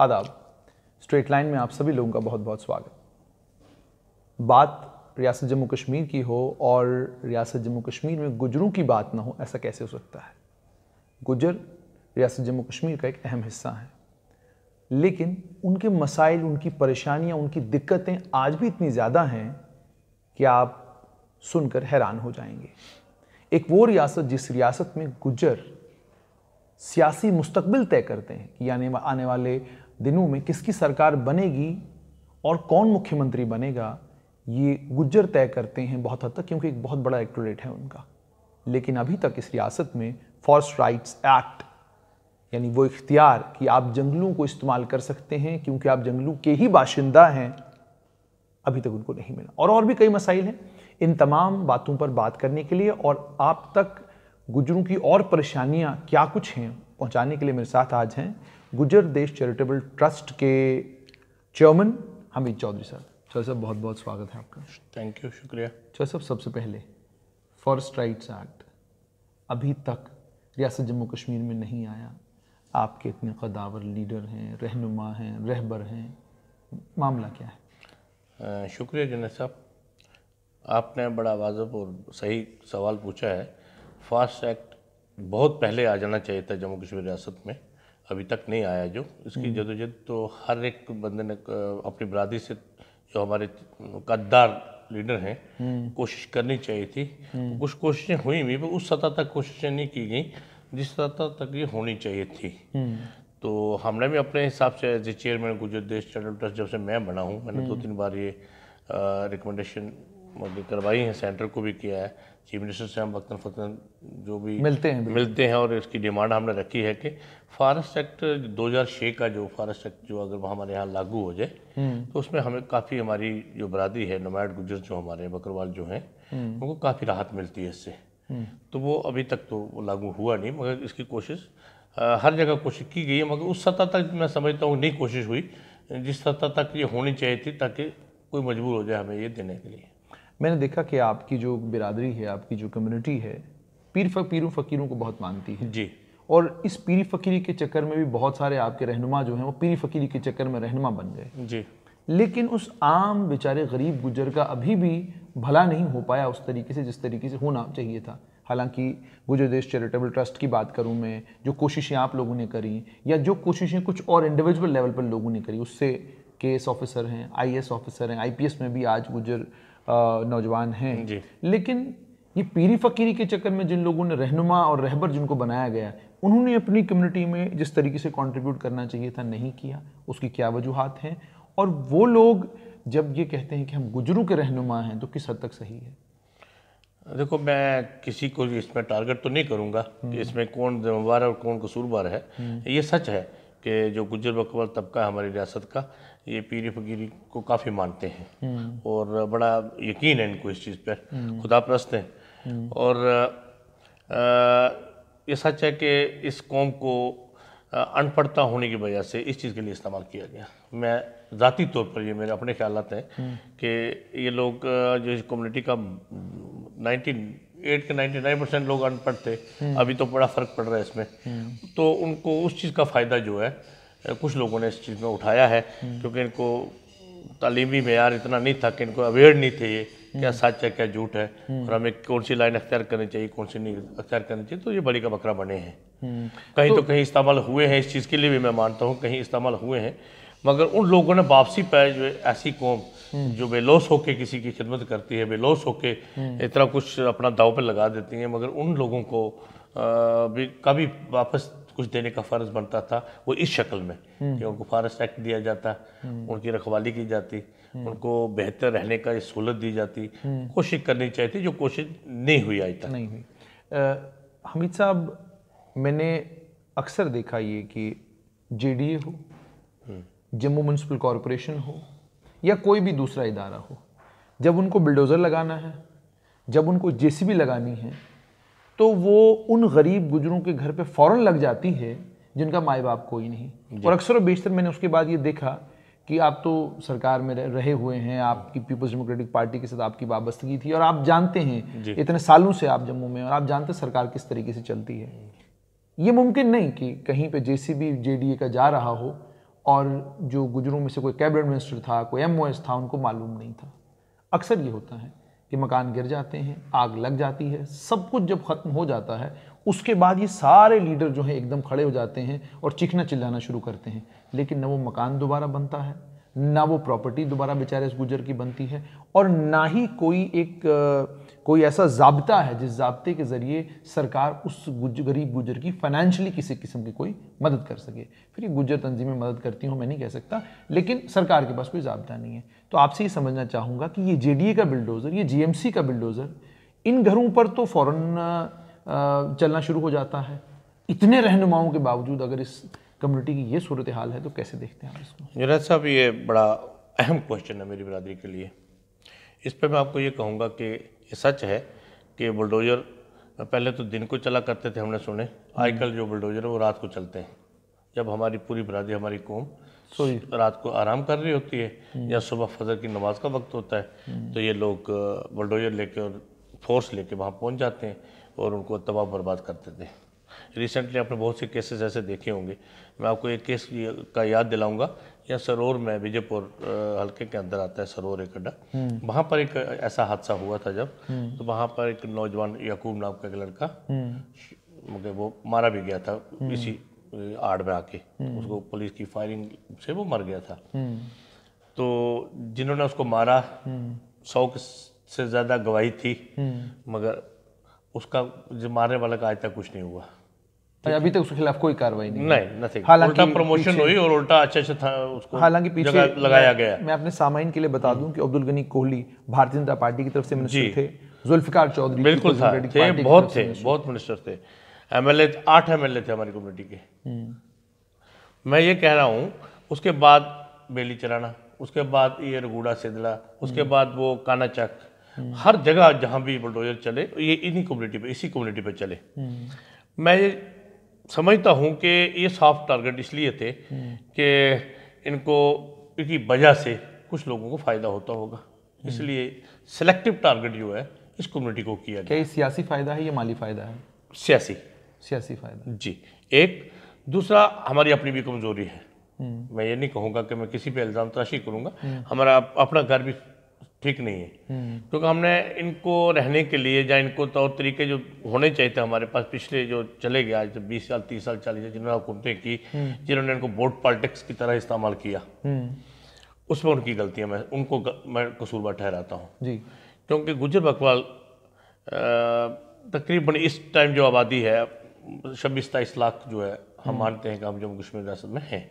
आदाब। Straight line में आप सभी लोगों का बहुत बहुत स्वागत। बात रियासत जम्मू कश्मीर की हो और रियासत जम्मू कश्मीर में गुजरों की बात ना हो, ऐसा कैसे हो सकता है। गुजर रियासत जम्मू कश्मीर का एक अहम हिस्सा है, लेकिन उनके मसाइल, उनकी परेशानियां, उनकी दिक्कतें आज भी इतनी ज़्यादा हैं कि आप सुनकर हैरान हो जाएंगे। एक वो रियासत जिस रियासत में गुजर सियासी मुस्तकबिल तय करते हैं कि आने वाले दिनों में किसकी सरकार बनेगी और कौन मुख्यमंत्री बनेगा, ये गुज्जर तय करते हैं बहुत हद तक, क्योंकि एक बहुत बड़ा इलेक्टोरेट है उनका। लेकिन अभी तक इस रियासत में फॉरेस्ट राइट्स एक्ट, यानी वो इख्तियार कि आप जंगलों को इस्तेमाल कर सकते हैं क्योंकि आप जंगलों के ही बाशिंदा हैं, अभी तक उनको नहीं मिला। और भी कई मसाइल हैं। इन तमाम बातों पर बात करने के लिए और आप तक गुजरों की और परेशानियां क्या कुछ हैं पहुंचाने के लिए मेरे साथ आज हैं गुजर देश चैरिटेबल ट्रस्ट के चेयरमैन हमीद चौधरी साहब। चौधरी साहब, बहुत बहुत स्वागत है आपका। थैंक यू, शुक्रिया। चौधरी साहब, सबसे पहले फॉरेस्ट राइट्स एक्ट अभी तक रियासत जम्मू कश्मीर में नहीं आया। आपके इतने कदावर लीडर हैं, रहनुमा हैं, रहबर हैं, मामला क्या है? शुक्रिया जुनैद साहब, आपने बड़ा वाजिब और सही सवाल पूछा है। फास्ट एक्ट बहुत पहले आ जाना चाहिए था जम्मू कश्मीर रियासत में, अभी तक नहीं आया। जो इसकी जदोजहद तो हर एक बंदे ने अपनी बरादरी से, जो हमारे कद्दार लीडर हैं, कोशिश करनी चाहिए थी। कुछ कोशिशें हुई भी, उस सतह तक कोशिशें नहीं की गई जिस सतह तक ये होनी चाहिए थी। तो हमने भी अपने हिसाब से एज ए चेयरमैन गुजर देश चैरिटेबल ट्रस्ट जब से मैं बना हूँ, मैंने 2-3 बार ये रिकमेंडेशन करवाई है, सेंटर को भी किया है। चीफ मिनिस्टर से हम वक्तन फ़क्तन जो भी मिलते हैं और इसकी डिमांड हमने रखी है कि फॉरेस्ट एक्ट 2006 का जो फॉरेस्ट एक्ट जो अगर हमारे यहाँ लागू हो जाए तो उसमें हमें काफ़ी, हमारी जो बरादरी है, नोमैड गुजर जो हमारे बकरवाल जो हैं, उनको काफ़ी राहत मिलती है इससे। तो वो अभी तक तो वो लागू हुआ नहीं, मगर इसकी कोशिश हर जगह कोशिश की गई है, मगर उस सतह तक मैं समझता हूँ नहीं कोशिश हुई जिस सतह तक ये होनी चाहिए थी, ताकि कोई मजबूर हो जाए हमें ये देने के लिए। मैंने देखा कि आपकी जो बिरादरी है, आपकी जो कम्युनिटी है, पीरों फ़कीरों को बहुत मानती है जी। और इस पीरी फ़कीरी के चक्कर में भी बहुत सारे आपके रहनुमा जो हैं वो पीरी फ़कीरी के चक्कर में रहनुमा बन गए जी। लेकिन उस आम बेचारे गरीब गुजर का अभी भी भला नहीं हो पाया उस तरीके से जिस तरीके से होना चाहिए था। हालांकि गुजर देश चैरिटेबल ट्रस्ट की बात करूं मैं, जो कोशिशें आप लोगों ने करी या जो कोशिशें कुछ और इंडिविजुअल लेवल पर लोगों ने करी, उससे केएस ऑफिसर हैं, आईएएस ऑफिसर हैं, आईपीएस में भी आज गुजर नौजवान हैं। लेकिन ये पीरी फ़कीरी के चक्कर में जिन लोगों ने रहनुमा और रहबर जिनको बनाया गया, उन्होंने अपनी कम्युनिटी में जिस तरीके से कंट्रीब्यूट करना चाहिए था नहीं किया। उसकी क्या वजूहात हैं? और वो लोग जब ये कहते हैं कि हम गुजरों के रहनुमा हैं, तो किस हद तक सही है? देखो, मैं किसी को इसमें टारगेट तो नहीं करूंगा कि इसमें कौन जिम्मेवार है और कौन कसूरवार है। ये सच है कि जो गुज्जर बकरवाल तबका है हमारी रियासत का, ये पीरी फकीरी को काफ़ी मानते हैं और बड़ा यकीन है इनको इस चीज़ पर, खुदा परस्त हैं। और ये सच है कि इस कौम को अनपढ़ता होने की वजह से इस चीज़ के लिए इस्तेमाल किया गया। मैं ज़ाती तौर पर, ये मेरे अपने ख्यालात हैं कि ये लोग जो इस कम्युनिटी का 98 के 99% लोग अनपढ़ थे, अभी तो बड़ा फ़र्क पड़ रहा है इसमें। तो उनको उस चीज़ का फ़ायदा जो है कुछ लोगों ने इस चीज़ में उठाया है, क्योंकि इनको तालीमी मेयार इतना नहीं था कि इनको अवेयर नहीं थे ये क्या सच है क्या झूठ है और हमें कौन सी लाइन अख्तियार करनी चाहिए, कौन सी नहीं अख्तियार करनी चाहिए। तो ये बड़ी का बकरा बने हैं। कहीं तो कहीं इस्तेमाल हुए हैं, इस चीज़ के लिए भी मैं मानता हूँ कहीं इस्तेमाल हुए हैं, मगर उन लोगों ने वापसी पाए जो ऐसी कौम जो बेलौस होके किसी की खिदमत करती है, बेलौस होके इतना कुछ अपना दाव पे लगा देती हैं, मगर उन लोगों को भी कभी वापस कुछ देने का फ़र्ज बनता था, वो इस शक्ल में कि उनको फॉरेस्ट एक्ट दिया जाता, उनकी रखवाली की जाती, उनको बेहतर रहने का सहूलत दी जाती, कोशिश करनी चाहिए थी, जो कोशिश नहीं हुई आज तक। नहीं हुई। हमीद साहब, मैंने अक्सर देखा ये कि जेडीए हो, जम्मू म्यूनसिपल कॉरपोरेशन हो या कोई भी दूसरा इदारा हो, जब उनको बिल्डोज़र लगाना है, जब उनको जेसीबी लगानी है, तो वो उन गरीब गुजरों के घर पे फ़ौरन लग जाती है जिनका माई बाप कोई नहीं। और अक्सर और बेशतर मैंने उसके बाद ये देखा कि आप तो सरकार में रहे हुए हैं, आपकी पीपल्स डेमोक्रेटिक पार्टी के साथ आपकी वाबस्तगी थी और आप जानते हैं इतने सालों से आप जम्मू में, और आप जानते हैं सरकार किस तरीके से चलती है। ये मुमकिन नहीं कि कहीं पे जेसीबी जेडीए का जा रहा हो और जो गुजरों में से कोई कैबिनेट मिनिस्टर था, कोई MOS था, उनको मालूम नहीं था। अक्सर ये होता है कि मकान गिर जाते हैं, आग लग जाती है, सब कुछ जब ख़त्म हो जाता है उसके बाद ये सारे लीडर जो हैं एकदम खड़े हो जाते हैं और चीखना चिल्लाना शुरू करते हैं, लेकिन न वो मकान दोबारा बनता है, ना वो प्रॉपर्टी दोबारा बेचारे इस गुजर की बनती है, और ना ही कोई ऐसा ज़ाब्ता है जिस ज़ाब्ते के ज़रिए सरकार उस गरीब गुजर की फाइनेंशियली किसी किस्म की कोई मदद कर सके। फिर ये गुजर तंजीमें मदद करती हूँ मैं नहीं कह सकता, लेकिन सरकार के पास कोई ज़ाब्ता नहीं है। तो आपसे ये समझना चाहूँगा कि ये JDA का बिल्डोज़र, ये GMC का बिल्डोज़र इन घरों पर तो फ़ौरन चलना शुरू हो जाता है। इतने रहनुमाओं के बावजूद अगर इस कम्युनिटी की ये सूरत हाल है तो कैसे देखते हैं आप इसको? जुनैद साहब, ये बड़ा अहम क्वेश्चन है मेरी बिरादरी के लिए। इस पर मैं आपको ये कहूँगा कि ये सच है कि बुलडोज़र पहले तो दिन को चला करते थे, हमने सुने। आजकल जो बुलडोज़र है वो रात को चलते हैं, जब हमारी पूरी बिरादरी, हमारी कौम रात को आराम कर रही होती है या सुबह फजर की नमाज का वक्त होता है, तो ये लोग बुलडोज़र लेके और फोर्स लेके वहाँ पहुँच जाते हैं और उनको तबाह बर्बाद कर देते हैं। रिसेंटली आपने बहुत से केसेस ऐसे देखे होंगे। मैं आपको एक केस का याद दिलाऊंगा। यहाँ सरोर में, विजयपुर हल्के के अंदर आता है सरोर एक अड्डा, वहाँ पर एक ऐसा हादसा हुआ था जब, तो वहाँ पर एक नौजवान याकूब नाम का एक लड़का, मगर वो मारा भी गया था इसी आड़ में आके, उसको पुलिस की फायरिंग से वो मर गया था। तो जिन्होंने उसको मारा 100 से ज़्यादा गवाही थी, मगर उसका जो मारने वाला का आज तक कुछ नहीं हुआ। अभी तक उसके खिलाफ कोई कार्रवाई नहीं, नथिंग। उल्टा प्रमोशन हुई और उल्टा अच्छे से था उसको, हालांकि पीछे लगाया गया। मैं अपने सामाइन के लिए बता दूं कि अब्दुल गनी कोहली भारतीय जनता पार्टी की तरफ से मिनिस्टर थे, जुल्फिकार चौधरी बिल्कुल थे, बहुत मिनिस्टर थे, MLA 8 MLA थे हमारी कम्युनिटी के। मैं ये कह रहा हूँ, उसके बाद बेली चराना, उसके बाद ये रगूड़ा सिदला, उसके बाद वो कानाचक, हर जगह जहाँ भी बुलडोजर चले ये इन्हीं कम्युनिटी पे, इसी कम्युनिटी पे चले। मैं ये समझता हूँ कि ये सॉफ्ट टारगेट इसलिए थे कि इनको इनकी वजह से कुछ लोगों को फ़ायदा होता होगा, इसलिए सिलेक्टिव टारगेट जो है इस कम्युनिटी को किया गया। क्या ये सियासी फ़ायदा है या माली फ़ायदा है? सियासी फ़ायदा जी। एक दूसरा, हमारी अपनी भी कमज़ोरी है। मैं ये नहीं कहूँगा कि मैं किसी पे इल्ज़ाम तराशी करूँगा, हमारा अपना घर भी ठीक नहीं है, क्योंकि हमने इनको रहने के लिए या इनको तौर तरीके जो होने चाहिए थे हमारे पास, पिछले जो चले गया आज 20 साल 30 साल 40 साल जिन्होंने हुकूमतें की, जिन्होंने इनको वोट पॉलिटिक्स की तरह इस्तेमाल किया, उसमें उनकी गलतियाँ मैं कसूरवार ठहराता हूँ जी। क्योंकि गुजर बकवाल तकरीबन इस टाइम जो आबादी है 26-27 लाख जो है, हम मानते हैं कि हम जम्मू कश्मीर रियासत में हैं,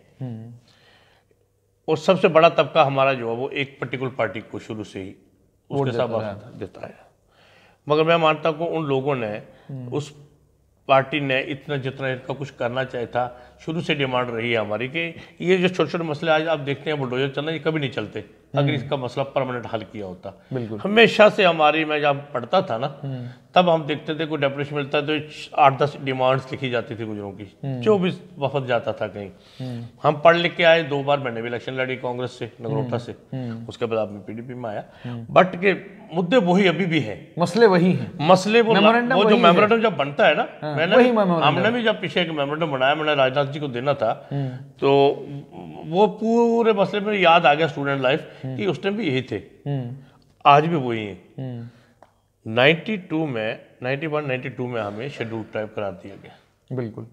और सबसे बड़ा तबका हमारा जो है वो एक पर्टिकुलर पार्टी को शुरू से ही उसके साथ देता है। मगर मैं मानता हूँ उन लोगों ने, उस पार्टी ने इतना जितना इनका कुछ करना चाहिए था, शुरू से डिमांड रही है हमारी कि ये जो छोटे छोटे मसले आज आप देखते हैं बुलडोजर चलना, ये कभी नहीं चलते अगर इसका मसला परमानेंट हल किया होता। हमेशा से हमारी, मैं जब पढ़ता था ना तब हम देखते थे कोई डेपुटेशन मिलता तो 8-10 डिमांड्स लिखी जाती थी गुजरों की, जो भी वफद जाता था कहीं। हम पढ़ लिख के आए, 2 बार मैंने भी इलेक्शन लड़ी कांग्रेस से, नगरोटा से, उसके बाद मैं PDP में आया, बट के मुद्दे वही अभी भी है, मसले वही हैं, मसले वो जो मेमोरेंडम जब बनता है ना, हमने भी जब पीछे एक मेमोरेंडम बनाया, मैंने राजनाथ जी को देना था, तो वो पूरे मसले में याद आ गया स्टूडेंट लाइफ कि उस टाइम भी यही थे, आज भी वही है। 92 में 91-92 में हमें शेड्यूल ट्राइब करार दिया गया। बिल्कुल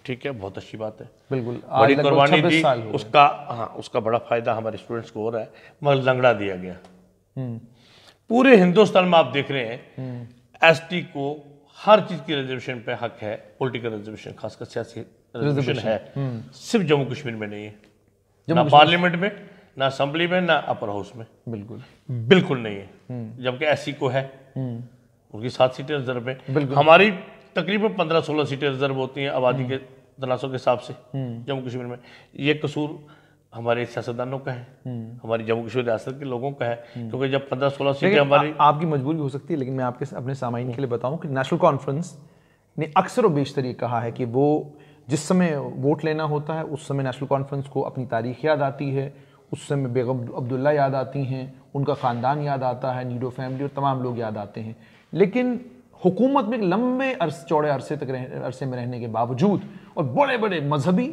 ठीक है, बहुत अच्छी बात है, बिल्कुल बड़ी कुर्बानी दी उसका। हाँ, उसका बड़ा फायदा हमारे स्टूडेंट्स को हो रहा है, मगर लंगड़ा दिया गया। पूरे हिंदुस्तान में आप देख रहे हैं ST को हर चीज की रिजर्वेशन पे हक है, पॉलिटिकल रिजर्वेशन, खासकर सियासी रिजर्वेशन है, सिर्फ जम्मू कश्मीर में नहीं है, ना पार्लियामेंट में, ना असेंबली में, ना अपर हाउस में, बिल्कुल नहीं है। जबकि SC को है, उनकी 7 सीटें रिजर्व है, हमारी तकरीबन 15-16 सीटें रिजर्व होती हैं आबादी के तनासुब के हिसाब से जम्मू कश्मीर में। ये कसूर हमारे सियासतदानों का है, हमारी जम्मू कश्मीर रियासत के लोगों का है, क्योंकि जब 15-16 सीटें हमारी, आपकी मजबूरी हो सकती है, लेकिन मैं आपके अपने सामाइन के लिए बताऊं कि नेशनल कॉन्फ्रेंस ने अक्सर और बेशतर ये कहा है कि वो जिस समय वोट लेना होता है उस समय नेशनल कॉन्फ्रेंस को अपनी तारीख याद आती है, उस समय बेगम अब्दुल्ला याद आती हैं, उनका ख़ानदान याद आता है, नीडो फैमिली और तमाम लोग याद आते हैं। लेकिन हुकूमत में लंबे चौड़े अरसे में रहने के बावजूद और बड़े बड़े मजहबी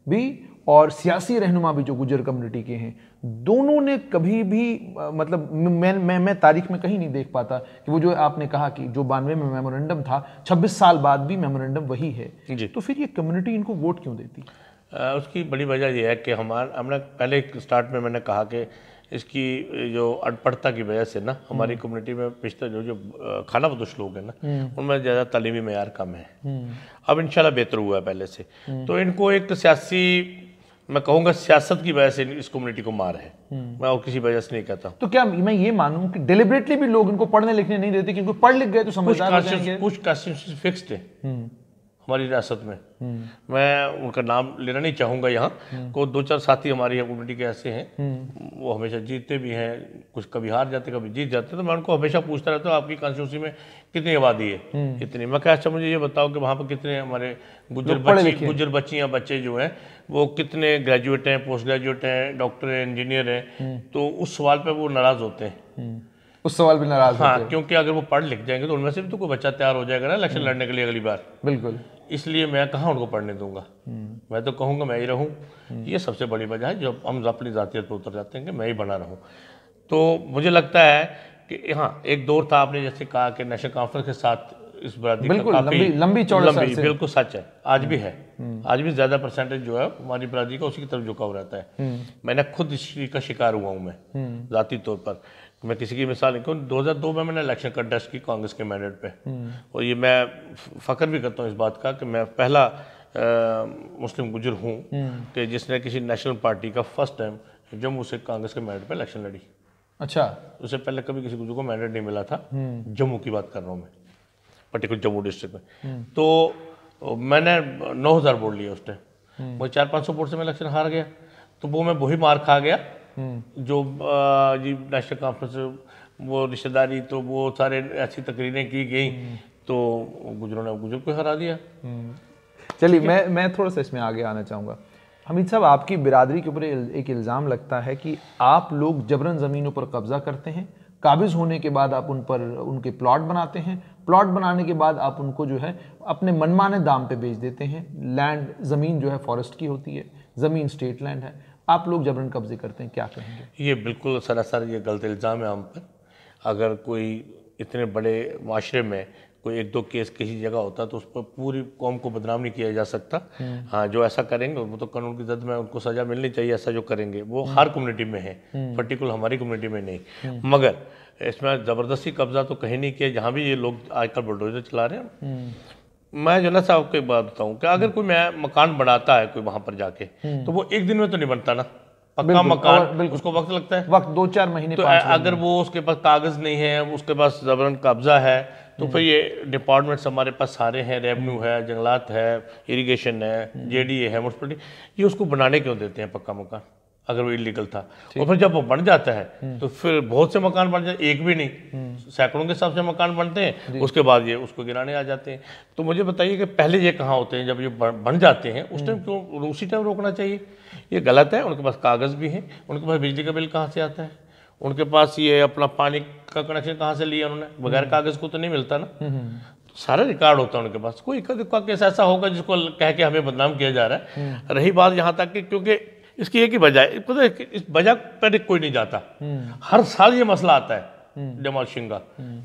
भी और सियासी रहनुमा भी जो गुजर कम्युनिटी के हैं, दोनों ने कभी भी मतलब मैं तारीख में कहीं नहीं देख पाता कि वो जो आपने कहा कि जो 92 में मेमोरेंडम था, 26 साल बाद भी मेमोरेंडम वही है जी। तो फिर ये कम्युनिटी इनको वोट क्यों देती? उसकी बड़ी वजह यह है कि हमने पहले स्टार्ट में मैंने कहा कि इसकी जो अनपढ़ता की वजह से ना हमारी कम्युनिटी में पिछले जो खाना बदोश लोग हैं ना, उनमें ज़्यादा तालीमी मेयार कम है। अब इंशाल्लाह बेहतर हुआ है पहले से। तो इनको एक सियासी, मैं कहूँगा सियासत की वजह से इस कम्युनिटी को मार है, मैं और किसी वजह से नहीं कहता। तो क्या मैं ये मानूं कि डिलिबरेटली भी लोग इनको पढ़ने लिखने नहीं देते क्योंकि पढ़ लिख गए तो समझदार हो जाएंगे? कुछ कॉन्स्टिट्यूशन फिक्स्ड है हमारी रियासत में। मैं उनका नाम लेना नहीं चाहूँगा यहाँ को, 2-4 साथी हमारी कम्युनिटी के ऐसे हैं, वो हमेशा जीतते भी हैं, कुछ कभी हार जाते कभी जीत जाते। तो मैं उनको हमेशा पूछता रहता हूँ आपकी कॉन्स्टिट्यूंसी में कितनी आबादी है, कितनी। मैं कहा अच्छा मुझे ये बताओ कि वहाँ पर कितने हमारे गुजर बच्चियाँ बच्चे जो हैं वो कितने ग्रेजुएट हैं, पोस्ट ग्रेजुएट हैं, डॉक्टर हैं, इंजीनियर हैं। तो उस सवाल पर वो नाराज़ होते हैं, उस सवाल पे नाराज होते हैं। क्योंकि अगर वो पढ़ लिख जाएंगे तो उनमें से भी तो कोई बच्चा तैयार हो जाएगा ना इलेक्शन लड़ने के लिए अगली बार। बिल्कुल, इसलिए मैं कहाँ उनको पढ़ने दूंगा। मैं तो कहूँगा मैं ही रहूँ। ये सबसे बड़ी वजह है, जब हम अपनी जातियत पर उतर जाते हैं कि मैं ही बना रहूँ। तो मुझे लगता है कि हाँ एक दौर था, आपने जैसे कहा कि नेशनल कॉन्फ्रेंस के साथ इस बरादरी बिल्कुल का काफी लंबी बिल्कुल सच है, आज भी है। आज भी ज्यादा परसेंटेज जो है हमारी बरादरी का उसी की तरफ झुकाव रहता है। मैंने खुद इस चीज का शिकार हुआ हूँ मैं जाती तौर पर। मैं किसी की मिसाल नहीं कहूँ, 2002 में मैंने इलेक्शन कंटेस्ट की कांग्रेस के मैंडेट पे, और ये मैं फख्र भी करता हूँ इस बात का कि मैं पहला मुस्लिम गुजर हूँ कि जिसने किसी नेशनल पार्टी का फर्स्ट टाइम जम्मू से कांग्रेस के मैंडेट पे इलेक्शन लड़ी। अच्छा, उससे पहले कभी किसी गुजर को मैंडेट नहीं मिला था। जम्मू की बात कर रहा हूँ मैं, पर्टिकुलर जम्मू डिस्ट्रिक्ट में। तो मैंने 9000 वोट लिए उस टाइम, वो 400-500 वोट से मैं इलेक्शन हार गया। तो वो मैं वही मार खा गया जो जी नेशनल कॉन्फ्रेंस वो रिश्तेदारी, तो वो सारे ऐसी तकरीरें की गई तो गुजरों ने गुजर को हरा दिया। चलिए मैं थोड़ा सा इसमें आगे आना चाहूँगा। हमीद साहब, आपकी बिरादरी के ऊपर एक इल्ज़ाम लगता है कि आप लोग जबरन ज़मीनों पर कब्जा करते हैं, काबिज होने के बाद आप उन पर उनके प्लॉट बनाते हैं, प्लॉट बनाने के बाद आप उनको जो है अपने मनमाने दाम पे बेच देते हैं। लैंड ज़मीन जो है फॉरेस्ट की होती है, ज़मीन स्टेट लैंड है, आप लोग जबरन कब्जे करते हैं, क्या कहेंगे? ये बिल्कुल सरासर ये गलत इल्ज़ाम है हम पर। अगर कोई इतने बड़े माशरे में कोई 1-2 केस किसी जगह होता तो उस पर पूरी कौम को बदनाम नहीं किया जा सकता। हाँ, जो ऐसा करेंगे वो तो कानून की जद में उनको सजा मिलनी चाहिए। ऐसा जो करेंगे वो हर कम्युनिटी में है, पर्टिकुलर हमारी कम्युनिटी में नहीं। मगर इसमें ज़बरदस्ती कब्जा तो कहीं नहीं किया, जहाँ भी ये लोग आजकल बुलडोजर चला रहे हैं। मैं जो ना साहब को एक बात बताऊँ कि अगर कोई मैं मकान बनाता है कोई वहाँ पर जाके, तो वो एक दिन में तो नहीं बनता ना, पक्का मकान उसको वक्त लगता है, वक्त 2-4 महीने। तो अगर वो उसके पास कागज नहीं है, उसके पास जबरन कब्जा है, तो फिर ये डिपार्टमेंट्स हमारे पास सारे हैं, रेवेन्यू है, जंगलात है, इरिगेशन है, जेडीए है, म्युनिसिपलिटी, ये उसको बनाने क्यों देते हैं पक्का मकान अगर वो इलीगल था? और फिर जब वो बन जाता है तो फिर बहुत से मकान बन जाते, एक भी नहीं सैकड़ों के हिसाब से मकान बनते हैं, उसके बाद ये उसको गिराने आ जाते हैं। तो मुझे बताइए कि पहले ये कहाँ होते हैं? जब ये बन जाते हैं उस टाइम क्यों, उसी टाइम रोकना चाहिए? ये गलत है। उनके पास कागज भी हैं, उनके पास बिजली का बिल कहाँ से आता है, उनके पास ये अपना पानी का कनेक्शन कहाँ से लिया उन्होंने, बगैर कागज को तो नहीं मिलता ना। तो सारा रिकॉर्ड होता है उनके पास। कोई इक्का केस ऐसा होगा जिसको कह के हमें बदनाम किया जा रहा है। रही बात यहाँ तक कि क्योंकि इसकी एक ही वजह है, पता है इस वजह पर कोई नहीं जाता, हर साल ये मसला आता है डिमोलिशिंग का,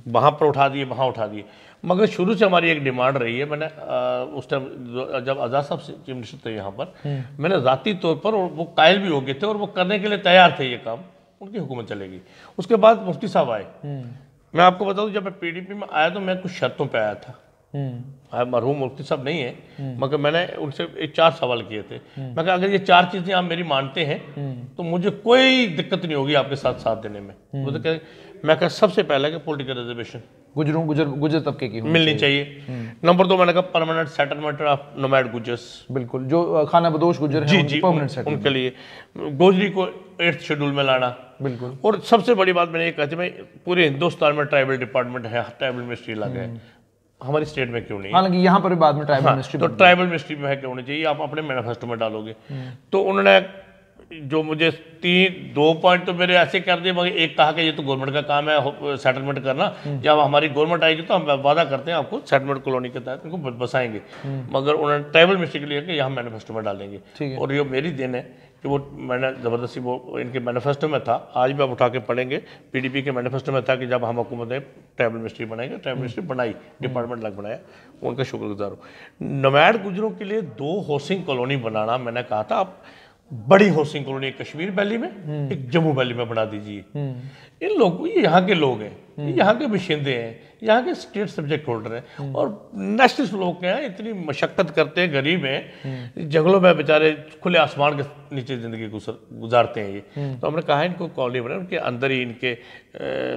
वहां पर उठा दिए, वहां उठा दिए। मगर शुरू से हमारी एक डिमांड रही है, मैंने उस टाइम जब आज़ाद साहब चीफ मिनिस्टर थे यहाँ पर, मैंने ज़ाती तौर पर, और वो कायल भी हो गए थे और वो करने के लिए तैयार थे, ये काम उनकी हुकूमत चलेगी। उसके बाद मुफ्ती साहब आए। मैं आपको बता दूं, जब मैं पीडीपी में आया तो मैं कुछ शर्तों पे आया था। मरहूम मुफ्ती साहब नहीं है, मगर मैंने उनसे 4 सवाल किए थे। मैं कहा अगर ये 4 चीजें आप मेरी मानते हैं तो मुझे कोई दिक्कत नहीं होगी आपके साथ साथ देने में। वो तो कह, मैं कहा सबसे पहला कि पॉलिटिकल रिजर्वेशन गुजर तबके की मिलनी चाहिए। नंबर 2 मैंने कहा परमानेंट सेटलमेंट ऑफ नोमैड गुजर्स, बिल्कुल जो खाना बदोश गुजर हैं उनके लिए गोजरी को 8th शेड्यूल में लाना, बिल्कुल। और सबसे बड़ी बात मैंने ये कहा थी, भाई पूरे हिंदुस्तान में ट्राइबल डिपार्टमेंट है, ट्राइबल मिनिस्ट्री लगा है, हमारी स्टेट में क्यों नहीं? हालांकि यहाँ पर भी बाद में ट्राइबल मिनिस्ट्री, तो ट्राइबल मिनिस्ट्री में है, क्यों होनी चाहिए? आप अपने मैनिफेस्टो में डालोगे। तो उन्होंने जो मुझे दो पॉइंट तो मेरे ऐसे कर दिए, मगर एक कहा कि ये तो गवर्नमेंट का काम है सेटलमेंट करना, जब हमारी गवर्नमेंट आएगी तो हम वादा करते हैं आपको सेटलमेंट कॉलोनी के तहत इनको बसाएंगे, मगर उन्होंने ट्राइबल मिनिस्ट्री के लिए कि यहाँ मैनिफेस्टो में डालेंगे। और ये मेरी देन है कि वो मैंने ज़बरदस्ती वो इनके मैनिफेस्टो में था, आज भी आप उठा के पढ़ेंगे, पीडीपी के मैनिफेस्टो में था कि जब हम हुकूमत में ट्राइबल मिनिस्ट्री बनाएंगे, ट्राइबल मिनिस्ट्री बनाई, डिपार्टमेंट अलग बनाया, उनका शुक्रगुजार हूँ। नोमैड गुजरों के लिए 2 हाउसिंग कॉलोनी बनाना, मैंने कहा था आप बड़ी हाउसिंग कॉलोनी एक कश्मीर वैली में, एक जम्मू वैली में बना दीजिए। इन लोग, ये यहाँ के लोग हैं, ये यहाँ के बाशिंदे हैं, यहाँ के स्टेट सब्जेक्ट होल्डर हैं और नेशनलिस्ट लोग हैं, इतनी मशक्कत करते हैं, गरीब हैं, जंगलों में बेचारे खुले आसमान के नीचे ज़िंदगी गुजारते हैं ये। तो हमने कहा इनको कॉलोनी बनाए, उनके अंदर ही इनके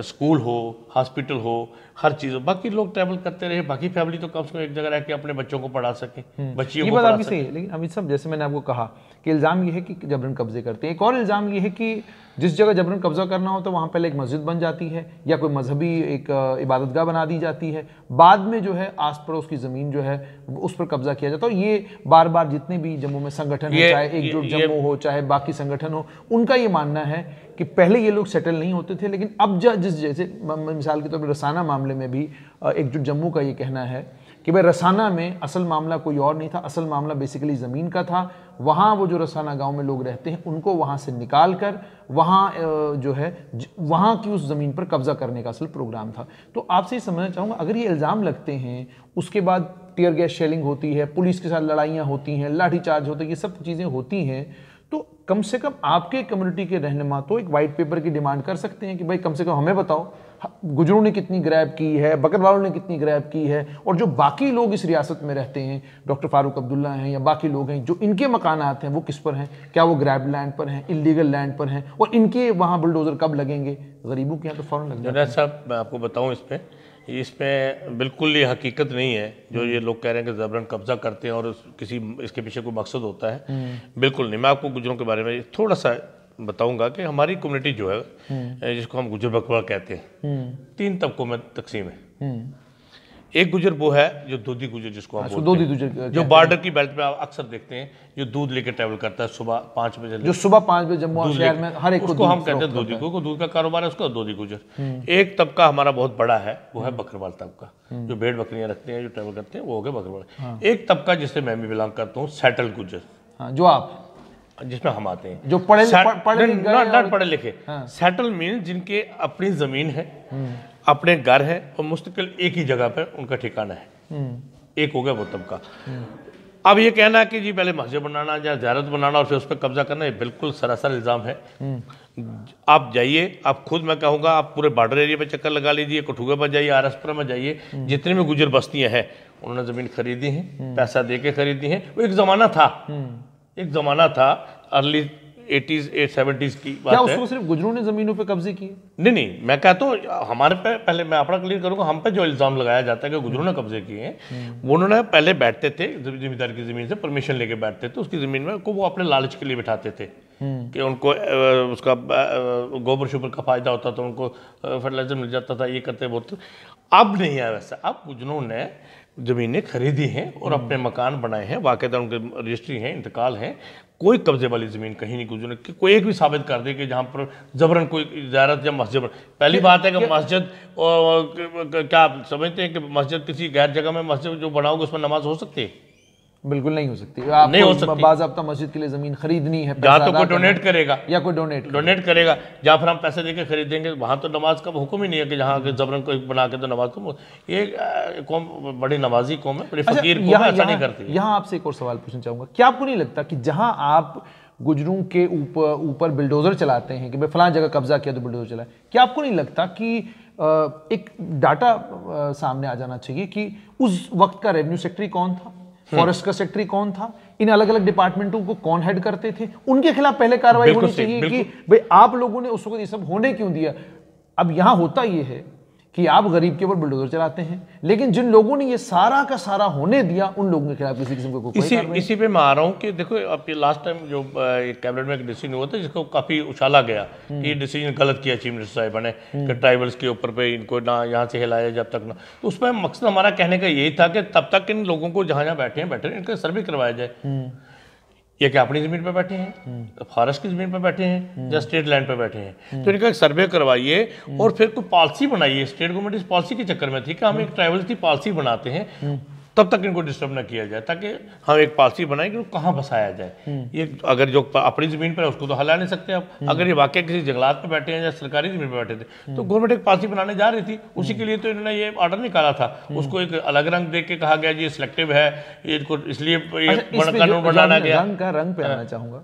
स्कूल हो, हॉस्पिटल हो, हर चीज़ हो, बाकी लोग ट्रैवल करते रहे, बाकी फैमिली तो कम से कम एक जगह रह के अपने बच्चों को पढ़ा सकें, बच्चियों को पढ़ा सकें। लेकिन अमित साहब, जैसे मैंने आपको कहा कि इल्ज़ाम ये है कि जबरन कब्जे करते हैं, एक और इल्ज़ाम ये है कि जिस जगह जबरन कब्जा करना हो तो वहाँ पहले एक मस्जिद बन जाती है या कोई मजहबी एक इबादतगाह बना दी जाती है, बाद में जो है आस पड़ोस की ज़मीन जो है उस पर कब्जा किया जाता है। ये बार बार जितने भी जम्मू में संगठन है, चाहे एकजुट जम्मू हो, चाहे बाकी संगठन हो, उनका ये मानना है कि पहले ये लोग सेटल नहीं होते थे, लेकिन अब जिस जैसे मिसाल के तौर पर रसाना मामले में भी एकजुट जम्मू का ये कहना है कि भाई रसाना में असल मामला कोई और नहीं था, असल मामला बेसिकली ज़मीन का था। वहाँ वो जो रसाना गांव में लोग रहते हैं उनको वहाँ से निकाल कर वहाँ जो है वहाँ की उस ज़मीन पर कब्जा करने का असल प्रोग्राम था। तो आपसे ये समझना चाहूँगा, अगर ये इल्ज़ाम लगते हैं, उसके बाद टीयर गैस शेलिंग होती है, पुलिस के साथ लड़ाइयाँ होती हैं, लाठीचार्ज होते हैं, ये सब चीज़ें होती हैं, तो कम से कम आपके कम्युनिटी के रहनुमा तो एक वाइट पेपर की डिमांड कर सकते हैं कि भाई कम से कम हमें बताओ गुजरों ने कितनी ग्रैब की है, बकरवालों ने कितनी ग्रैब की है, और जो बाकी लोग इस रियासत में रहते हैं, डॉक्टर फारूक अब्दुल्ला हैं या बाकी लोग हैं, जो इनके मकानात हैं वो किस पर हैं, क्या वो ग्रैब लैंड पर हैं, इलीगल लैंड पर हैं, और इनके वहाँ बुलडोजर कब लगेंगे? गरीबों के यहाँ तो फ़ौरन लग जाते हैं। साहब मैं आपको बताऊँ इसमें बिल्कुल ये हकीकत नहीं है जो ये लोग कह रहे हैं कि ज़बरन कब्जा करते हैं और किसी इसके पीछे कोई मकसद होता है, बिल्कुल नहीं। मैं आपको गुजरों के बारे में थोड़ा सा बताऊंगा कि हमारी कम्युनिटी जो है जिसको हम गुजर बकरवाल कहते हैं, 3 तबकों में तकसीम है। एक गुजर वो है जो दूधी गुजर जिसको हम बोलते हैं, जो बॉर्डर की बेल्ट में आप अक्सर देखते हैं, जो दूध लेके ट्रैवल करता है सुबह 5 बजे, जो सुबह 5 बजे जम्मू शहर में हर एक को हम कहते हैं दूधी को दूध का कारोबार है, उसका दूधी गुजर। एक तबका हमारा बहुत बड़ा है, वो है बकरवाल तबका, जो भेड़ बकरियां रखते हैं, जो ट्रैवल करते हैं, वो हो गए बकरवाल। एक तबका जिससे मैं भी बिलोंग करता हूँ, सेटल गुजर, जो आप जिसमें हम आते हैं, जो पढ़े लिखे। सेटल मीन जिनके अपनी जमीन है, अपने घर है और मुस्तकिल एक ही जगह पर उनका ठिकाना है, एक हो गया वो तबका। अब ये कहना कि जी पहले मस्जिद बनाना या ज़ियारत बनाना और फिर उस पर कब्जा करना, ये बिल्कुल सरासर इल्ज़ाम है। आप जाइए, आप खुद, मैं कहूँगा आप पूरे बॉर्डर एरिया पे चक्कर लगा लीजिए, कठुआ पर जाइए, आरएसपुरा में जाइए, जितने भी गुजर बस्तियाँ हैं उन्होंने ज़मीन खरीदी है, पैसा दे के खरीदी है। वो एक ज़माना था अर्ली 80s 70s की बात है। क्या उसको सिर्फ गुजरों ने जमीनों पे कब्जे किए? नहीं, मैं कहता हूँ हमारे पे, पहले मैं अपना क्लियर करूँगा, हम पे जो इल्ज़ाम लगाया जाता है कि गुजरों ने कब्जे किए हैं, वो उन्होंने पहले बैठते थे जिम्मेदार की ज़मीन से परमिशन लेके बैठते थे, उसकी ज़मीन में को वो अपने लालच के लिए बिठाते थे कि उनको उसका गोबर शोबर का फ़ायदा होता था, उनको फर्टिलाइजर मिल जाता था, ये करते बहुत। अब नहीं है वैसा, अब गुजरों ने ज़मीनें खरीदी हैं और अपने मकान बनाए हैं, बाकायदा उनके रजिस्ट्री हैं, इंतकाल हैं, कोई कब्जे वाली ज़मीन कहीं नहीं गुजरे। कोई एक भी साबित कर दे कि जहाँ पर ज़बरन कोई ज़ियारत या मस्जिद, पहली बात है कि मस्जिद, क्या आप समझते हैं कि मस्जिद किसी गैर जगह में मस्जिद जो बनाओगे उसमें नमाज हो सकती है? बिल्कुल नहीं हो सकती। नहीं हो सकती। बाज़ाब्ता मस्जिद के लिए ज़मीन खरीदनी है, जहाँ तो कोई डोनेट करेगा या कोई डोनेट करेगा, जहाँ फिर हम पैसे देके खरीदेंगे, वहाँ तो नमाज का हुक्म ही नहीं है कि जहाँ ज़बरन को बना के तो नमाज को। ये कौम बड़ी नमाजी कौम है, बड़ी फकीर कौम है, ऐसा नहीं करती। यहाँ आपसे एक और सवाल पूछना चाहूँगा, क्या आपको नहीं लगता कि जहाँ आप गुजरों के ऊपर बिल्डोज़र चलाते हैं कि भाई फलां जगह कब्जा किया तो बिल्डोज़र चला, क्या आपको नहीं लगता कि एक डाटा सामने आ जाना चाहिए कि उस वक्त का रेवेन्यू सेक्रेटरी कौन था, फॉरेस्ट का सेक्रेटरी कौन था, इन अलग अलग डिपार्टमेंटों को कौन हेड करते थे, उनके खिलाफ पहले कार्रवाई होनी चाहिए कि भाई आप लोगों ने उस वक्त ये सब होने क्यों दिया। अब यहां होता ये है कि आप गरीब के ऊपर बुलडोजर चलाते हैं, लेकिन जिन लोगों ने ये सारा का सारा होने दिया उन लोगों के खिलाफ किसी किस्म को इसी पे मैं आ रहा हूँ कि देखो अब ये लास्ट टाइम जो कैबिनेट में एक डिसीजन हुआ था जिसको काफ़ी उछाला गया कि ये डिसीजन गलत किया चीफ मिनिस्टर साहिबा ने कि ट्राइबल्स के ऊपर पे इनको ना यहाँ से हिलाया जब तक ना, तो उसमें मकसद हमारा कहने का यही था कि तब तक इन लोगों को जहाँ जहाँ बैठे हैं इनका सर्वे करवाया जाए। ये क्या अपनी ज़मीन पे बैठे हैं, फॉरेस्ट की ज़मीन पे बैठे हैं या स्टेट लैंड पे बैठे हैं? तो इनका एक सर्वे करवाइए और फिर कोई पॉलिसी बनाइए। स्टेट गवर्नमेंट इस पॉलिसी के चक्कर में थी कि हम एक ट्राइबल की पॉलिसी बनाते हैं, तब तक इनको डिस्टर्ब ना किया जाए, ताकि हम एक पॉलिसी बनाएं कि कहाँ बसाया जाए। ये अगर जो अपनी ज़मीन पर है उसको तो हला नहीं सकते आप। अगर ये वाकई किसी जंगलात पे बैठे हैं या सरकारी ज़मीन पे बैठे थे तो गवर्नमेंट एक पॉलिसी बनाने जा रही थी, उसी के लिए तो इन्होंने ये ऑर्डर निकाला था। उसको एक अलग रंग दे के कहा गया जी सिलेक्टिव है, ये इनको इसलिए ये कानून बनाना गया। रंग पे आना चाहूँगा।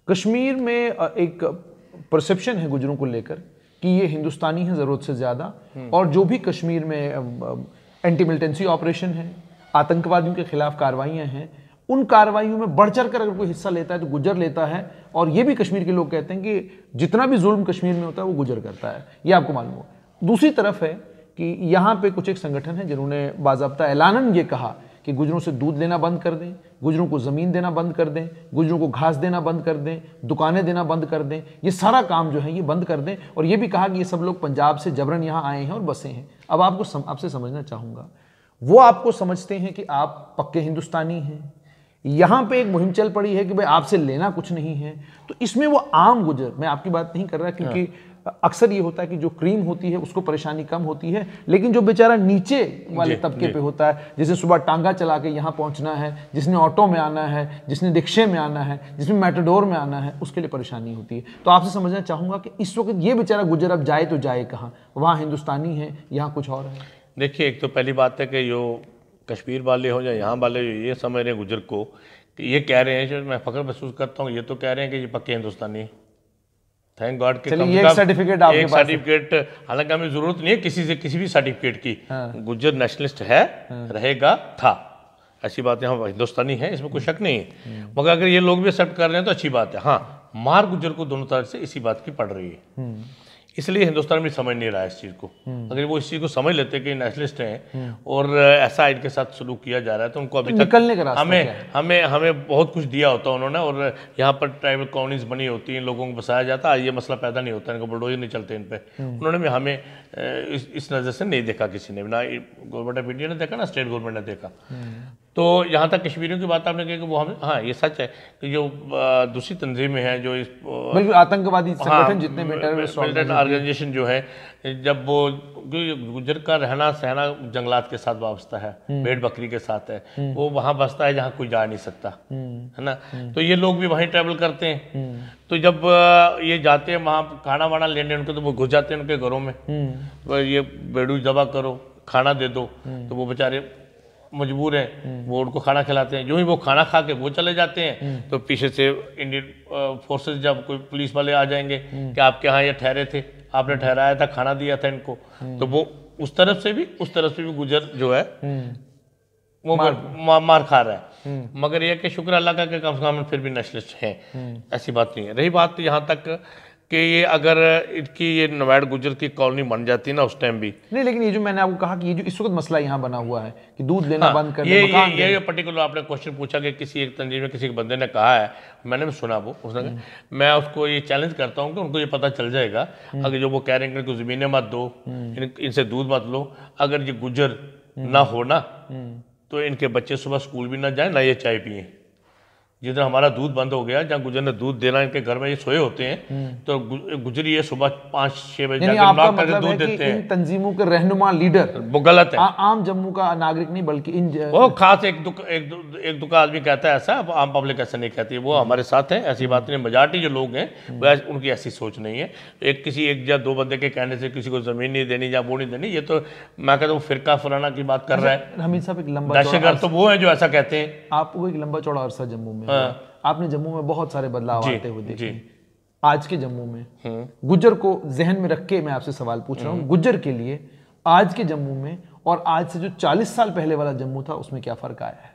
कश्मीर में एक परसेप्शन है गुजरों को लेकर कि ये हिंदुस्तानी है ज़रूरत से ज़्यादा, और जो भी कश्मीर में एंटी मिलिटेंसी ऑपरेशन है, आतंकवादियों के खिलाफ कार्रवाइयाँ हैं, उन कार्रवाइयों में बढ़ चढ़ कर अगर कोई हिस्सा लेता है तो गुजर लेता है। और ये भी कश्मीर के लोग कहते हैं कि जितना भी जुल्म कश्मीर में होता है वो गुजर करता है, ये आपको मालूम हो। दूसरी तरफ है कि यहाँ पे कुछ एक संगठन है जिन्होंने बाज़ाब्ता ऐलानन ये कहा कि गुजरों से दूध लेना बंद कर दें, गुजरों को ज़मीन देना बंद कर दें, गुजरों को घास देना बंद कर दें, दुकानें देना बंद कर दें, ये सारा काम जो है ये बंद कर दें। और ये भी कहा कि ये सब लोग पंजाब से जबरन यहाँ आए हैं और बसे हैं। अब आपसे समझना चाहूँगा, वो आपको समझते हैं कि आप पक्के हिंदुस्तानी हैं, यहाँ पे एक मुहिम चल पड़ी है कि भाई आपसे लेना कुछ नहीं है, तो इसमें वो आम गुजर, मैं आपकी बात नहीं कर रहा क्योंकि अक्सर ये होता है कि जो क्रीम होती है उसको परेशानी कम होती है, लेकिन जो बेचारा नीचे वाले तबके पे होता है, जिसे सुबह टांगा चला के यहाँ पहुँचना है, जिसने ऑटो में आना है, जिसने रिक्शे में आना है, जिसमें मेटाडोर में आना है, उसके लिए परेशानी होती है। तो आपसे समझना चाहूँगा कि इस वक्त ये बेचारा गुजर अब जाए तो जाए कहाँ? वहाँ हिंदुस्तानी है, यहाँ कुछ और है। देखिए, एक तो पहली बात है कि जो कश्मीर वाले हो या यहाँ वाले ये समझ रहे हैं गुजर को कि ये कह रहे हैं, जो मैं फख्र महसूस करता हूँ, ये तो कह रहे हैं कि ये पक्के हिंदुस्तानी। थैंक गॉड के एक सर्टिफिकेट, हालांकि हमें जरूरत नहीं है किसी से किसी भी सर्टिफिकेट की। गुजर नेशनलिस्ट है, रहेगा, था, ऐसी बात है, हम हिंदुस्तानी है, इसमें कोई शक नहीं है। मगर अगर ये लोग भी एक्सेप्ट कर रहे हैं तो अच्छी बात है। हाँ, मार गुजर को दोनों तरफ से इसी बात की पड़ रही है, इसलिए हिंदुस्तान भी समझ नहीं रहा है इस चीज़ को। अगर वो इस चीज़ को समझ लेते कि नेशनलिस्ट हैं और ऐसा इनके साथ सलूक किया जा रहा है तो उनको अभी तक निकलने का रास्ता हमें बहुत कुछ दिया होता उन्होंने, और यहाँ पर ट्राइबल कॉलोनीज बनी होती हैं, लोगों को बसाया जाता, ये मसला पैदा नहीं होता, इनको बुलडोजर नहीं चलते इन पर। उन्होंने भी हमें इस नज़र से नहीं देखा, किसी ने, ना गवर्नमेंट ऑफ इंडिया ने देखा, ना स्टेट गवर्नमेंट ने देखा। तो यहाँ तक कश्मीरियों की बात आपने कही कि वो हमें, हाँ ये सच है कि जो दूसरी तंजीमें हैं जो इस बिल्कुल आतंकवादी संगठन जितने मिलिटेंट ऑर्गेनाइजेशन जो है, जब वो गुजर का रहना सहना जंगलात के साथ वाबस्ता है, भेड़ बकरी के साथ है, वो वहाँ बसता है जहाँ कोई जा नहीं सकता, है ना। तो ये लोग भी वहीं ट्रैवल करते हैं। तो जब ये जाते हैं वहाँ खाना वाना लेने उनके, तो वो घुस जाते हैं उनके घरों में, तो ये बेड़ू जबा करो, खाना दे दो, तो वो बेचारे मजबूर हैं, वो उनको खाना खिलाते हैं। जो ही वो खाना खा के वो चले जाते हैं तो पीछे से इंडियन फोर्सेस, जब कोई पुलिस वाले आ जाएंगे कि आपके यहाँ ये ठहरे थे, आपने ठहराया था, खाना दिया था इनको, तो वो उस तरफ से भी गुजर जो है वो मार खा रहा है। मगर ये कि शुक्र अल्लाह का कि कम से कम फिर भी नेशनलिस्ट हैं, ऐसी बात नहीं है। रही बात यहाँ तक कि ये अगर इनकी ये नवैड गुजर की कॉलोनी बन जाती ना उस टाइम भी नहीं, लेकिन ये जो मैंने आपको कहा कि ये जो इस वक्त मसला यहाँ बना हुआ है कि दूध लेना बंद कर, ये पर्टिकुलर आपने क्वेश्चन पूछा कि किसी एक तंजीम में किसी बंदे ने कहा है, मैंने भी सुना वो, उसने मैं उसको ये चैलेंज करता हूँ कि उनको ये पता चल जाएगा, अगर जो वो कह रहे हैं कि इनको ज़मीनें मत दो, इनसे दूध मत लो, अगर ये गुजर ना हो ना तो इनके बच्चे सुबह स्कूल भी ना जाए, ना ये चाय पिए। जिधर हमारा दूध बंद हो गया, जहाँ गुजर ने दूध देना, इनके घर में ये सोए होते हैं, तो गुजर ये सुबह 5-6 बजे जाकर नॉक करके दूध देते हैं। इन तंजीमों के रहनुमा लीडर वो गलत है, आम जम्मू का नागरिक नहीं, बल्कि इन वो खास एक दुका आदमी कहता है ऐसा, आम पब्लिक ऐसा नहीं कहती, वो हमारे साथ है, ऐसी बात नहीं। मेजॉरिटी जो लोग हैं वो उनकी ऐसी सोच नहीं है। एक या दो बंदे के कहने से किसी को जमीन नहीं देनी या वो नहीं देनी, ये तो मैं कहता हूँ फिरका फलाना की बात कर रहा है। हमीद साहब, एक लंबा दहशतगर्द तो वो है जो ऐसा कहते हैं। आपको एक लंबा चौड़ा अरसा जम्मू में, आपने जम्मू में बहुत सारे बदलाव आते हुए देखे। आज के जम्मू में गुज्जर को जहन में रख के मैं आपसे सवाल पूछ रहा हूँ, गुज्जर के लिए आज के जम्मू में और आज से जो 40 साल पहले वाला जम्मू था उसमें क्या फर्क आया है?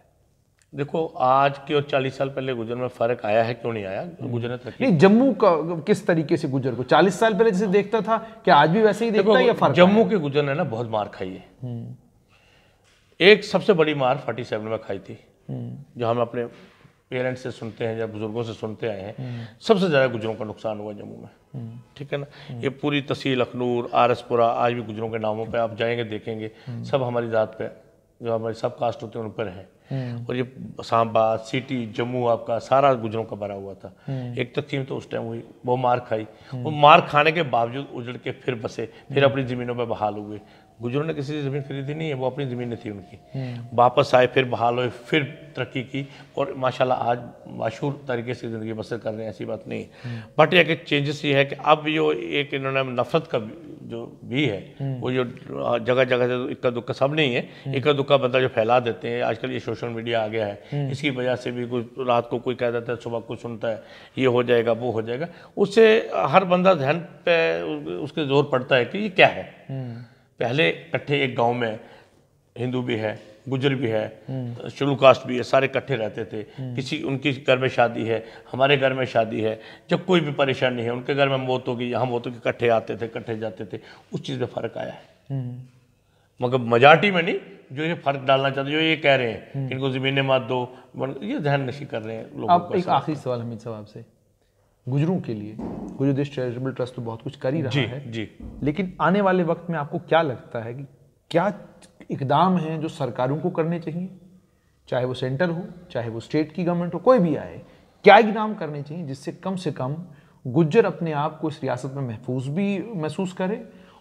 देखो, आज के और 40 साल पहले गुजर में फर्क आया है, क्यों नहीं आया? गुजर ने तरक्की नहीं, जम्मू का किस तरीके से गुजर को 40 साल पहले जैसे देखता था, क्या आज भी वैसे ही देखता है या फर्क? जम्मू के गुजर ने ना बहुत मार खाई है। एक सबसे बड़ी मार 47 में खाई थी, जो हम अपने पेरेंट्स से सुनते हैं या बुजुर्गों से सुनते आए हैं। सबसे ज़्यादा गुजरों का नुकसान हुआ जम्मू में, ठीक है ना। ये पूरी तहसील अखनूर, आरएसपुरा आज भी गुजरों के नामों पे आप जाएंगे देखेंगे, सब हमारी ज़ात पे, जो हमारी सब कास्ट होते हैं उन पर है। और ये सांबा, सिटी, जम्मू आपका सारा गुजरों का भरा हुआ था। एक तकसीम तो उस टाइम हुई, वो मार खाई, वो मार खाने के बावजूद उजड़ के फिर बसे, फिर अपनी ज़मीनों पर बहाल हुए। गुजरों ने किसी से ज़मीन खरीदी नहीं है, वो अपनी ज़मीनें थी उनकी, वापस आए, फिर बहाल हुए, फिर तरक्की की और माशाल्लाह आज माशूर तरीके से ज़िंदगी बसर कर रहे हैं, ऐसी बात नहीं है। बट एक चेंजेस ये है कि अब जो एक इन्होंने नफरत का जो भी है, वो जो जगह जगह से इक्का दुक्का सब नहीं है, इक्का दुक्का बंदा जो फैला देते हैं, आजकल ये सोशल मीडिया आ गया है, इसकी वजह से भी कोई रात को कोई कह देता है, सुबह कुछ सुनता है, ये हो जाएगा वो हो जाएगा, उससे हर बंदा ध्यान पे उसके जोर पड़ता है कि ये क्या है। पहले इकट्ठे एक गांव में हिंदू भी है, गुजर भी है, शेड्यूल कास्ट भी है, सारे इकट्ठे रहते थे। किसी उनकी घर में शादी है, हमारे घर में शादी है, जब कोई भी परेशानी है, उनके घर में मौत होगी, हम मौत होगी, इकट्ठे आते थे, इकट्ठे जाते थे। उस चीज़ में फ़र्क आया है, मगर मेजॉरिटी में नहीं। जो ये फ़र्क डालना चाहते, जो ये कह रहे हैं कि इनको ज़मीनें मत दो, ये ध्यान नशी कर रहे हैं लोगों अब एक आखिरी सवाल हमीद साहब आपसे, गुजरों के लिए गुजर देश चैरिटेबल ट्रस्ट तो बहुत कुछ कर ही रहा है जी, लेकिन आने वाले वक्त में आपको क्या लगता है कि क्या इकदाम हैं जो सरकारों को करने चाहिए, चाहे वो सेंटर हो, चाहे वो स्टेट की गवर्नमेंट हो, कोई भी आए, क्या इकदाम करने चाहिए जिससे कम से कम गुज्जर अपने आप को इस रियासत में महफूज भी महसूस करे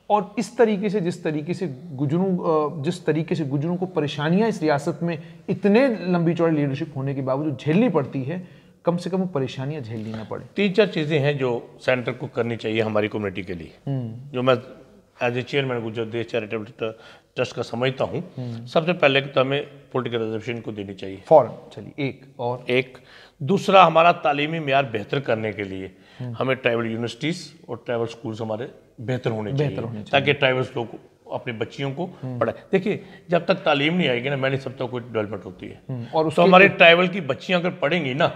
और इस तरीके से जिस तरीके से गुजरों को परेशानियां इस रियासत में इतने लंबी चौड़ी लीडरशिप होने के बावजूद झेलनी पड़ती है, कम से कम वो परेशानियां झेलनी ना पड़े। 3-4 चीज़ें हैं जो सेंटर को करनी चाहिए हमारी कम्युनिटी के लिए, जो मैं एज ए चेयरमैन गुजर देश चैरिटेबल ट्रस्ट का समझता हूँ। सबसे पहले तो हमें पॉलिटिकल रिजर्वेशन को देनी चाहिए फौरन। चलिए एक दूसरा, हमारा तालीमी मेयार बेहतर करने के लिए हमें ट्राइबल यूनिवर्सिटीज़ और ट्राइबल स्कूल्स हमारे बेहतर होने चाहिए ताकि ट्राइबल्स लोग अपनी बच्चियों को पढ़ाए। देखिए, जब तक तालीम नहीं आएगी ना, मैं नहीं समझता कोई डेवलपमेंट होती है। और तो हमारी ट्राइबल की बच्चियां अगर पढ़ेंगी ना,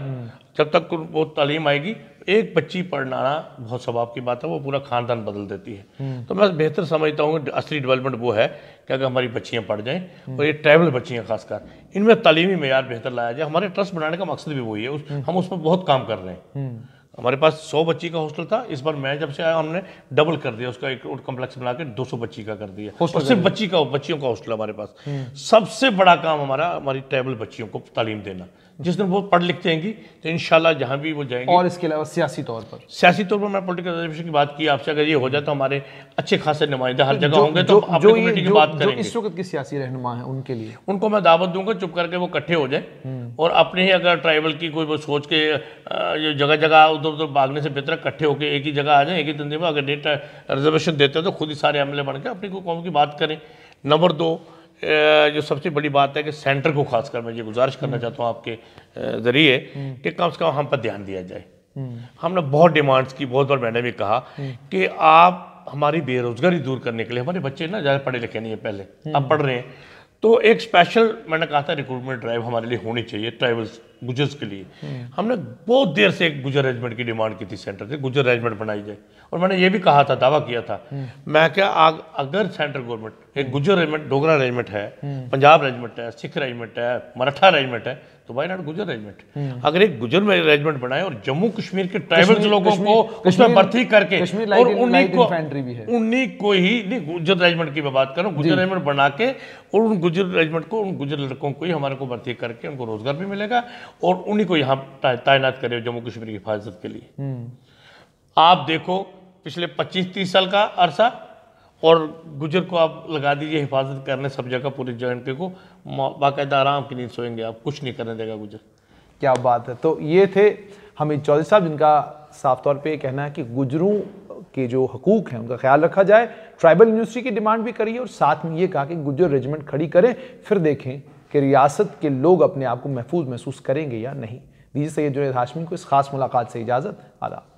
जब तक वो तालीम आएगी, एक बच्ची पढ़ना बहुत सवाब की बात है, वो पूरा खानदान बदल देती है। तो मैं बेहतर समझता हूँ असली डेवलपमेंट वो है कि अगर हमारी बच्चियाँ पढ़ जाएँ, और ये ट्राइबल बच्चियाँ खासकर, इनमें तालीमी मेयार बेहतर लाया जाए। हमारे ट्रस्ट बनाने का मकसद भी वही है, हम उस पर बहुत काम कर रहे हैं। हमारे पास 100 बच्ची का हॉस्टल था, इस बार मैं जब से आया हमने डबल कर दिया, उसका एक कॉम्प्लेक्स बना के 200 बच्ची का कर दिया, और सिर्फ बच्चियों का हॉस्टल हमारे पास। सबसे बड़ा काम हमारी ट्राइबल बच्चियों को तालीम देना। जिस दिन वो पढ़ लिख जाएंगी तो इंशाल्लाह जहाँ भी वो जाएंगे। और इसके अलावा सियासी तौर पर मैं पॉलिटिकल रिजर्वेशन की बात की आपसे, अगर ये हो जाए तो हमारे अच्छे खासे नुमाइंदे हर जगह होंगे, तो अपनी कम्युनिटी की बात करेंगे। इस वक्त की सियासी रहनुमा है उनके लिए, उनको मैं दावत दूंगा चुप करके वो इकट्ठे हो जाए और अपने ही अगर ट्राइबल की कोई वो सोच के जगह जगह उधर उधर भागने से बेहतर इकट्ठे होकर एक ही जगह आ जाए, एक ही धंधे में। अगर डेट रिजर्वेशन देते हैं तो खुद ही सारे अमले बन के अपनी कौम की बात करें। नंबर 2, जो सबसे बड़ी बात है कि सेंटर को खासकर मैं ये गुजारिश करना चाहता हूँ आपके ज़रिए कि कम से कम हम पर ध्यान दिया जाए। हमने बहुत डिमांड्स की, बहुत बार मैंने भी कहा कि आप हमारी बेरोजगारी दूर करने के लिए, हमारे बच्चे ना ज़्यादा पढ़े लिखे नहीं है पहले, अब पढ़ रहे हैं, तो एक स्पेशल मैंने कहा था रिक्रूटमेंट ड्राइव हमारे लिए होनी चाहिए ट्राइबल्स गुजर्स के लिए। हमने बहुत देर से एक गुजर रेजिमेंट की डिमांड की थी सेंटर से, गुजर रेजिमेंट बनाई जाए, और मैंने ये भी कहा था, दावा किया था, मैं क्या अगर सेंट्रल गवर्नमेंट एक गुजर रेजिमेंट, डोगरा रेजिमेंट है, पंजाब रेजिमेंट है, सिख रेजिमेंट है, मराठा रेजिमेंट है, तो वाई नॉट गुजर रेजिमेंट। अगर एक गुजर रेजिमेंट बनाए और जम्मू कश्मीर के ट्राइबल लोगों को उसमें भर्ती करके, और उन्हीं को ही नहीं, गुजर रेजिमेंट की मैं बात करूँ, गुजर रेजिमेंट बना के और उन गुजर रेजिमेंट को, उन गुजर लड़कों को ही हमारे को भर्ती करके उनको रोजगार भी मिलेगा और उन्हीं को यहाँ तैनात करे जम्मू कश्मीर की हिफाजत के लिए। आप देखो पिछले 25-30 साल का अरसा, और गुजर को आप लगा दीजिए हिफाजत करने सब जगह, पूरे JNK को बाकायदा आराम की नींद सोएंगे आप, कुछ नहीं करने देगा गुजर। क्या बात है। तो ये थे हमीद चौधरी साहब, जिनका साफ तौर पे कहना है कि गुजरों के जो हकूक हैं उनका ख्याल रखा जाए, ट्राइबल यूनिवर्सिटी की डिमांड भी करिए, और साथ में ये कहा कि गुजर रेजिमेंट खड़ी करें, फिर देखें कि रियासत के लोग अपने आप को महफूज महसूस करेंगे या नहीं। दीजिए सैयद जुनैद हाशमी को इस खास मुलाकात से इजाज़त। आदाब।